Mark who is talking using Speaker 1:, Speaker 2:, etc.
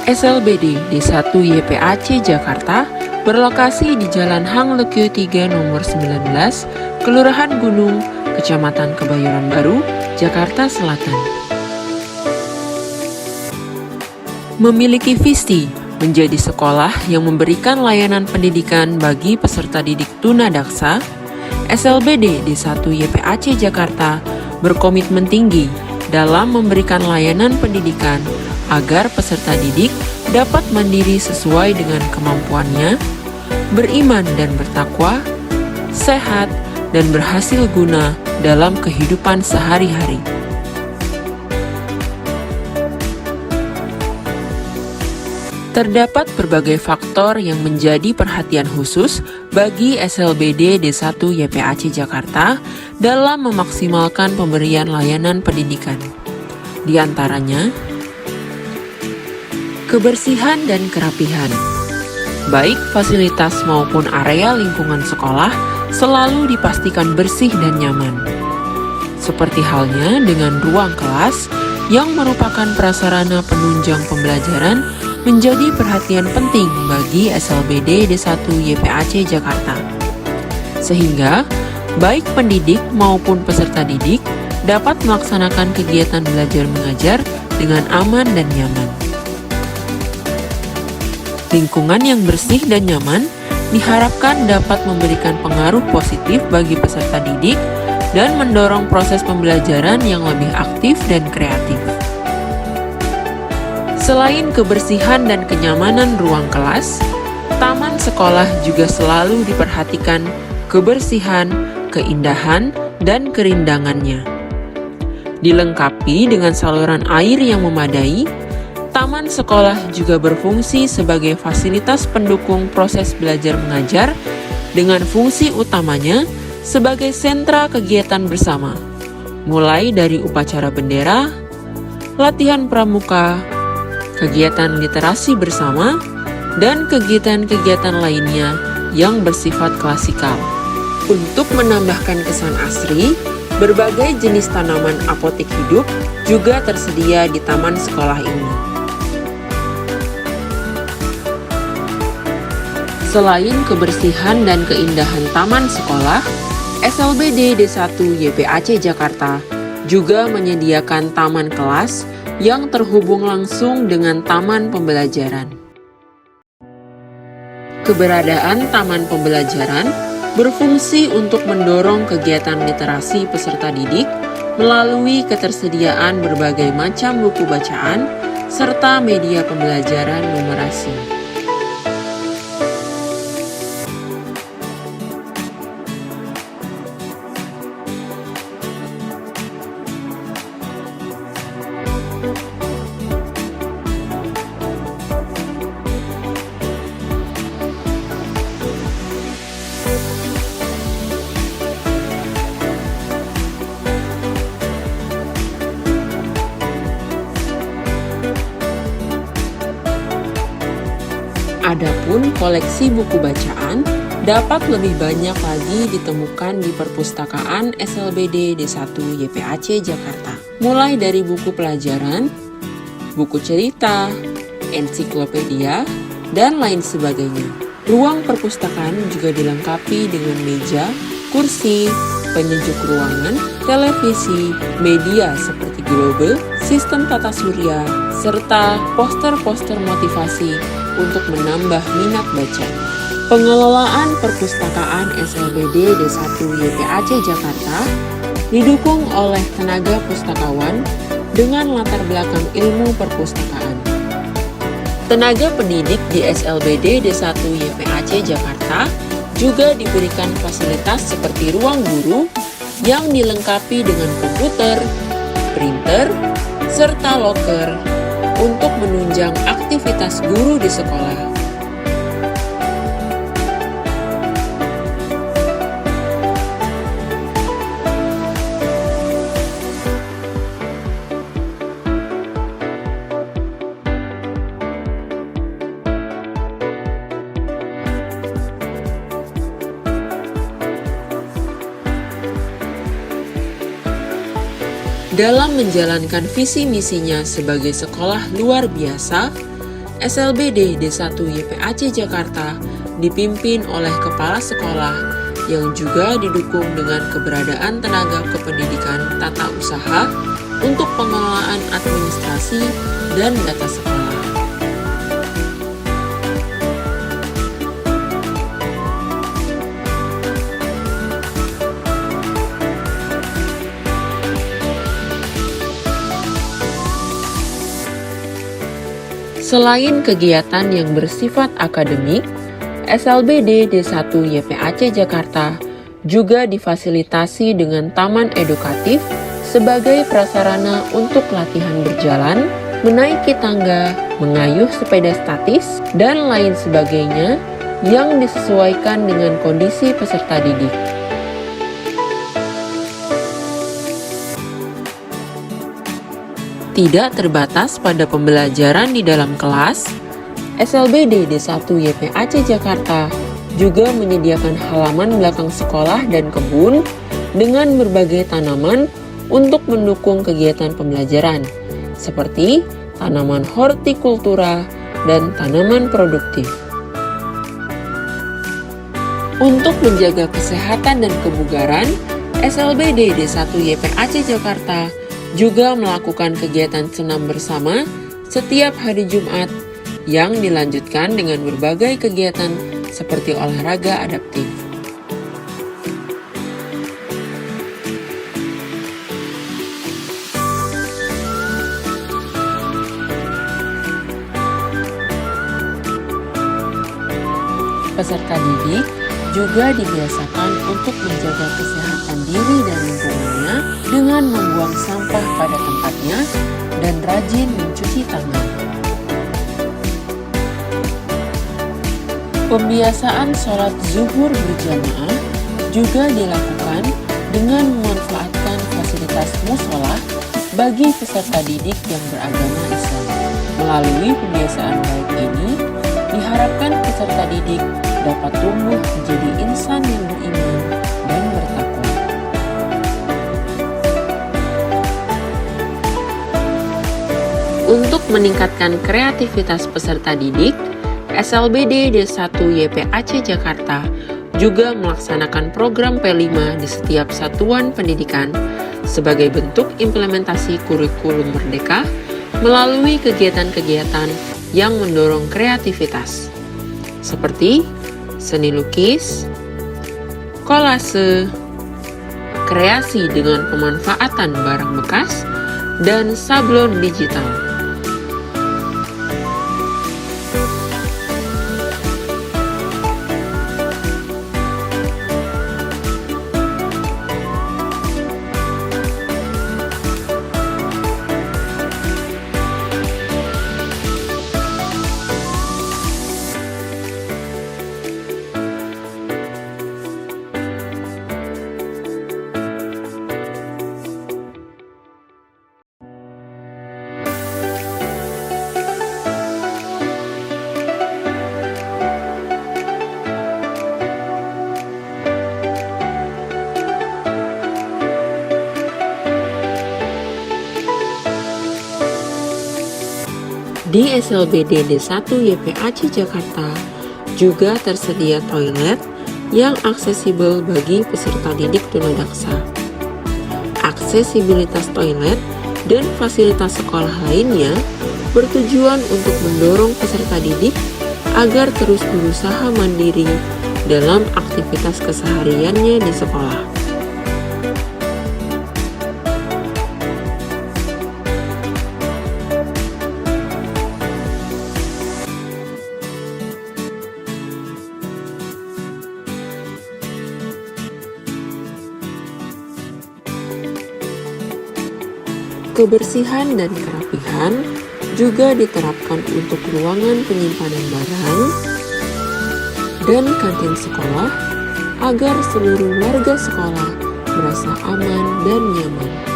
Speaker 1: SLBD D1 YPAC Jakarta berlokasi di Jalan Hang Lekyo 3 nomor 19, Kelurahan Gunung, Kecamatan Kebayoran Baru, Jakarta Selatan. Memiliki visi menjadi sekolah yang memberikan layanan pendidikan bagi peserta didik tunadaksa, SLBD D1 YPAC Jakarta berkomitmen tinggi dalam memberikan layanan pendidikan agar peserta didik dapat mandiri sesuai dengan kemampuannya, beriman dan bertakwa, sehat, dan berhasil guna dalam kehidupan sehari-hari. Terdapat berbagai faktor yang menjadi perhatian khusus bagi SLBD D1 YPAC Jakarta dalam memaksimalkan pemberian layanan pendidikan. Di antaranya, kebersihan dan kerapihan. Baik fasilitas maupun area lingkungan sekolah selalu dipastikan bersih dan nyaman. Seperti halnya dengan ruang kelas yang merupakan prasarana penunjang pembelajaran menjadi perhatian penting bagi SLBD D1 YPAC Jakarta. Sehingga, baik pendidik maupun peserta didik dapat melaksanakan kegiatan belajar mengajar dengan aman dan nyaman. Lingkungan yang bersih dan nyaman diharapkan dapat memberikan pengaruh positif bagi peserta didik dan mendorong proses pembelajaran yang lebih aktif dan kreatif. Selain kebersihan dan kenyamanan ruang kelas, taman sekolah juga selalu diperhatikan kebersihan, keindahan, dan kerindangannya. Dilengkapi dengan saluran air yang memadai, taman sekolah juga berfungsi sebagai fasilitas pendukung proses belajar mengajar dengan fungsi utamanya sebagai sentra kegiatan bersama, mulai dari upacara bendera, latihan pramuka, kegiatan literasi bersama, dan kegiatan-kegiatan lainnya yang bersifat klasikal. Untuk menambahkan kesan asri, berbagai jenis tanaman apotik hidup juga tersedia di taman sekolah ini. Selain kebersihan dan keindahan taman sekolah, SLBD D1 YPAC Jakarta juga menyediakan taman kelas yang terhubung langsung dengan taman pembelajaran. Keberadaan taman pembelajaran berfungsi untuk mendorong kegiatan literasi peserta didik melalui ketersediaan berbagai macam buku bacaan serta media pembelajaran numerasi. Adapun koleksi buku bacaan dapat lebih banyak lagi ditemukan di perpustakaan SLBD D1 YPAC Jakarta. Mulai dari buku pelajaran, buku cerita, ensiklopedia, dan lain sebagainya. Ruang perpustakaan juga dilengkapi dengan meja, kursi, penyejuk ruangan, televisi, media seperti globe, sistem tata surya, serta poster-poster motivasi untuk menambah minat baca. Pengelolaan perpustakaan SLBD D1 YPAC Jakarta didukung oleh tenaga pustakawan dengan latar belakang ilmu perpustakaan. Tenaga pendidik di SLBD D1 YPAC Jakarta juga diberikan fasilitas seperti ruang guru yang dilengkapi dengan komputer, printer, serta loker untuk menunjang aktivitas guru di sekolah. Dalam menjalankan visi misinya sebagai sekolah luar biasa, SLBD D1 YPAC Jakarta dipimpin oleh kepala sekolah yang juga didukung dengan keberadaan tenaga kependidikan tata usaha untuk pengelolaan administrasi dan data sekolah. Selain kegiatan yang bersifat akademik, SLBD D1 YPAC Jakarta juga difasilitasi dengan taman edukatif sebagai prasarana untuk latihan berjalan, menaiki tangga, mengayuh sepeda statis, dan lain sebagainya yang disesuaikan dengan kondisi peserta didik. Tidak terbatas pada pembelajaran di dalam kelas, SLBD D1 YPAC Jakarta juga menyediakan halaman belakang sekolah dan kebun dengan berbagai tanaman untuk mendukung kegiatan pembelajaran, seperti tanaman hortikultura dan tanaman produktif. Untuk menjaga kesehatan dan kebugaran, SLBD D1 YPAC Jakarta juga melakukan kegiatan senam bersama setiap hari Jumat yang dilanjutkan dengan berbagai kegiatan seperti olahraga adaptif. Peserta didik juga dibiasakan untuk menjaga kesehatan diri dan lingkungannya dengan membuang sampah pada tempatnya dan rajin mencuci tangan. Pembiasaan sholat zuhur berjamaah juga dilakukan dengan memanfaatkan fasilitas musola bagi peserta didik yang beragama Islam. Melalui pembiasaan baik ini, diharapkan peserta didik dapat tumbuh menjadi insan yang beriman dan bertakwa. Untuk meningkatkan kreativitas peserta didik, SLBD D1 YPAC Jakarta juga melaksanakan program P5 di setiap satuan pendidikan sebagai bentuk implementasi kurikulum merdeka melalui kegiatan-kegiatan yang mendorong kreativitas, seperti seni lukis, kolase, kreasi dengan pemanfaatan barang bekas, dan sablon digital. Di SLBD D1 YPAC Jakarta juga tersedia toilet yang aksesibel bagi peserta didik tunadaksa. Aksesibilitas toilet dan fasilitas sekolah lainnya bertujuan untuk mendorong peserta didik agar terus berusaha mandiri dalam aktivitas kesehariannya di sekolah. Kebersihan dan kerapihan juga diterapkan untuk ruangan penyimpanan barang dan kantin sekolah agar seluruh warga sekolah merasa aman dan nyaman.